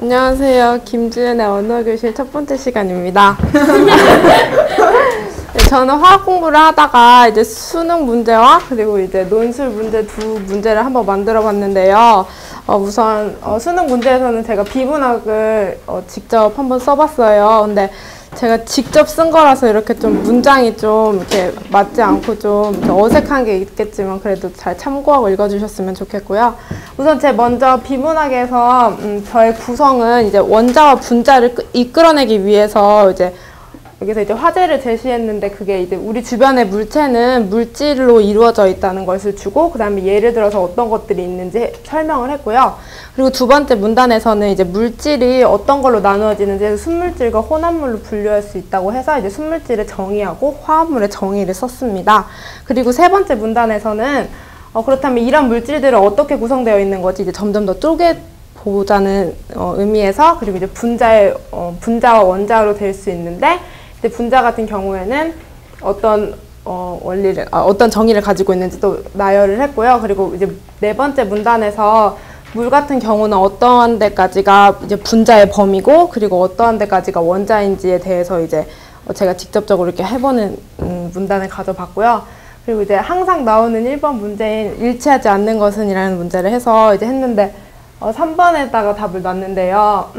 안녕하세요. 김주연의 언어교실 첫 번째 시간입니다. 저는 화학 공부를 하다가 이제 수능 문제와 그리고 이제 논술 문제 두 문제를 한번 만들어 봤는데요. 우선 수능 문제에서는 제가 비문학을 직접 한번 써봤어요. 근데 제가 직접 쓴 거라서 이렇게 좀 문장이 좀 이렇게 맞지 않고 좀 이렇게 어색한 게 있겠지만 그래도 잘 참고하고 읽어주셨으면 좋겠고요. 우선 먼저 비문학에서 저의 구성은 이제 원자와 분자를 이끌어내기 위해서 이제 여기서 이제 화제를 제시했는데 그게 이제 우리 주변의 물체는 물질로 이루어져 있다는 것을 주고 그 다음에 예를 들어서 어떤 것들이 있는지 설명을 했고요. 그리고 두 번째 문단에서는 이제 물질이 어떤 걸로 나누어지는지 해서 순물질과 혼합물로 분류할 수 있다고 해서 이제 순물질의 정의하고 화합물의 정의를 썼습니다. 그리고 세 번째 문단에서는 그렇다면 이런 물질들은 어떻게 구성되어 있는 거지 이제 점점 더 쪼개보자는 의미에서 그리고 이제 분자와 원자로 될 수 있는데 분자 같은 경우에는 어떤 어떤 정의를 가지고 있는지 또 나열을 했고요. 그리고 이제 네 번째 문단에서 물 같은 경우는 어떠한 데까지가 이제 분자의 범위고 그리고 어떠한 데까지가 원자인지에 대해서 이제 제가 직접적으로 이렇게 해보는 문단을 가져봤고요. 그리고 이제 항상 나오는 1번 문제인 일치하지 않는 것은 이라는 문제를 해서 이제 했는데 3번에다가 답을 놨는데요.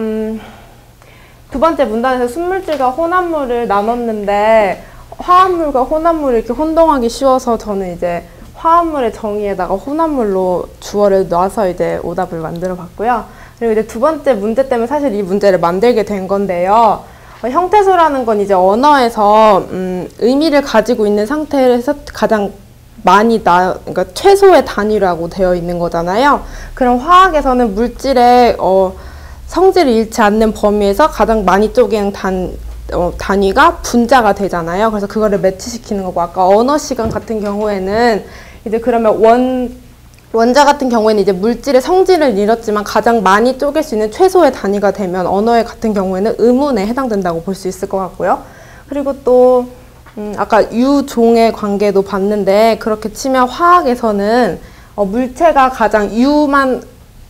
두 번째 문단에서 순물질과 혼합물을 나눴는데 화합물과 혼합물을 이렇게 혼동하기 쉬워서 저는 이제 화합물의 정의에다가 혼합물로 주어를 놔서 이제 오답을 만들어 봤고요. 그리고 이제 두 번째 문제 때문에 사실 이 문제를 만들게 된 건데요. 형태소라는 건 이제 언어에서 의미를 가지고 있는 상태에서 가장 많이 그러니까 최소의 단위라고 되어 있는 거잖아요. 그럼 화학에서는 물질의 성질이 잃지 않는 범위에서 가장 많이 쪼개는 단위가 분자가 되잖아요. 그래서 그거를 매치시키는 거고 아까 언어 시간 같은 경우에는 이제 그러면 원자 같은 경우에는 이제 물질의 성질을 잃었지만 가장 많이 쪼갤 수 있는 최소의 단위가 되면 언어의 같은 경우에는 의문에 해당된다고 볼 수 있을 것 같고요. 그리고 또 아까 유종의 관계도 봤는데 그렇게 치면 화학에서는 물체가 가장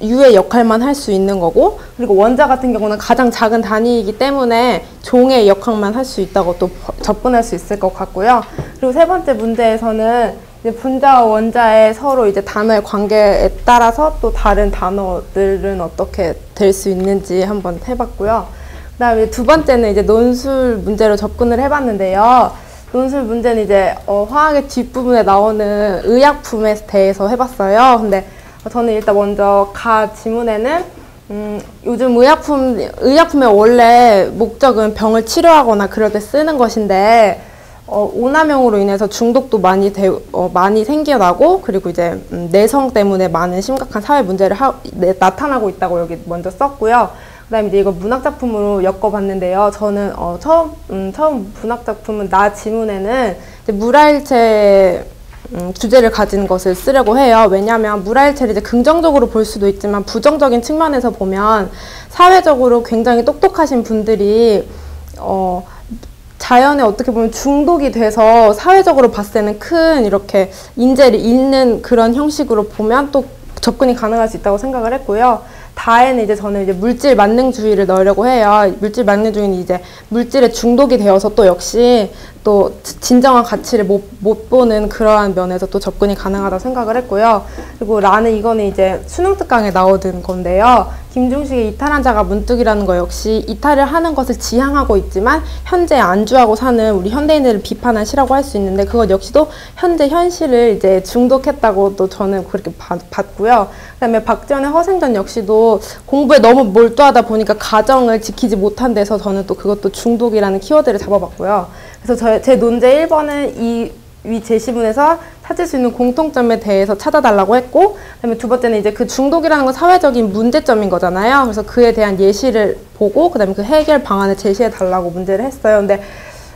유의 역할만 할 수 있는 거고 그리고 원자 같은 경우는 가장 작은 단위이기 때문에 종의 역할만 할 수 있다고 또 접근할 수 있을 것 같고요. 그리고 세 번째 문제에서는 이제 분자와 원자의 서로 이제 단어의 관계에 따라서 또 다른 단어들은 어떻게 될 수 있는지 한번 해봤고요. 그 다음에 두 번째는 이제 논술 문제로 접근을 해봤는데요. 논술 문제는 이제 화학의 뒷부분에 나오는 의약품에 대해서 해봤어요. 근데 저는 일단 먼저 지문에는 요즘 의약품의 원래 목적은 병을 치료하거나 그럴 때 쓰는 것인데 오남용으로 인해서 중독도 많이 생겨나고 그리고 이제 내성 때문에 많은 심각한 사회 문제를 나타나고 있다고 여기 먼저 썼고요. 그 다음에 이제 이거 문학작품으로 엮어봤는데요. 저는 처음 문학작품은 지문에는 이제 물화일체 주제를 가진 것을 쓰려고 해요. 왜냐하면 물화일체를 이제 긍정적으로 볼 수도 있지만 부정적인 측면에서 보면 사회적으로 굉장히 똑똑하신 분들이 자연에 어떻게 보면 중독이 돼서 사회적으로 봤을 때는 큰 이렇게 인재를 잃는 그런 형식으로 보면 또 접근이 가능할 수 있다고 생각을 했고요. 다에는 이제 저는 이제 물질 만능주의를 넣으려고 해요. 물질 만능주의는 이제 물질에 중독이 되어서 또 역시 또 진정한 가치를 못 보는 그러한 면에서 또 접근이 가능하다고 생각을 했고요. 그리고 이거는 이제 수능 특강에 나오던 건데요. 김중식의 이탈한 자가 문득이라는 거 역시 이탈을 하는 것을 지향하고 있지만 현재 안주하고 사는 우리 현대인들을 비판한 시라고 할 수 있는데 그것 역시도 현재 현실을 이제 중독했다고 또 저는 그렇게 봤고요. 그다음에 박지원의 허생전 역시도 공부에 너무 몰두하다 보니까 가정을 지키지 못한 데서 저는 또 그것도 중독이라는 키워드를 잡아봤고요. 그래서 제 논제 1번은 이 위 제시문에서 찾을 수 있는 공통점에 대해서 찾아달라고 했고 그다음에 두 번째는 이제 그 중독이라는 건 사회적인 문제점인 거잖아요. 그래서 그에 대한 예시를 보고 그다음에 그 해결 방안을 제시해 달라고 문제를 했어요. 근데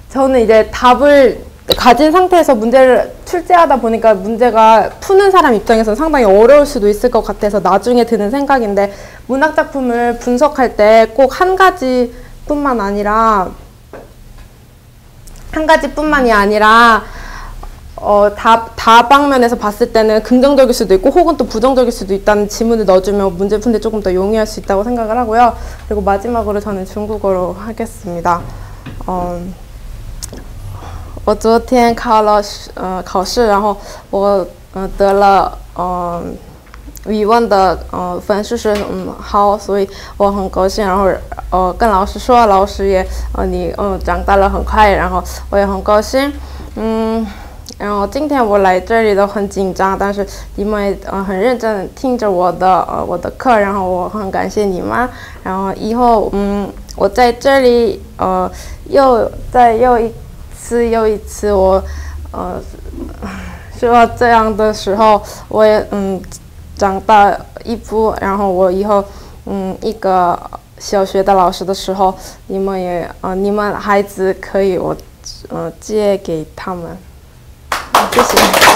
저는 이제 답을 가진 상태에서 문제를 출제하다 보니까 문제가 푸는 사람 입장에서는 상당히 어려울 수도 있을 것 같아서 나중에 드는 생각인데 문학작품을 분석할 때 꼭 한 가지뿐만이 아니라 다방면에서 봤을 때는 긍정적일 수도 있고 혹은 또 부정적일 수도 있다는 지문을 넣어주면 문제 푸는데 조금 더 용이할 수 있다고 생각을 하고요. 그리고 마지막으로 저는 중국어로 하겠습니다. 我昨天考试，然后我得了语文的分数是好，所以我很高兴。然后跟老师说，老师也你长大了很快，然后我也很高兴。然后今天我来这里都很紧张，但是你们也很认真听着我的课，然后我很感谢你们。然后以后我在这里又一次我说这样的时候，我也长大一步，然后我以后一个小学的老师的时候，你们孩子可以我借给他们，谢谢。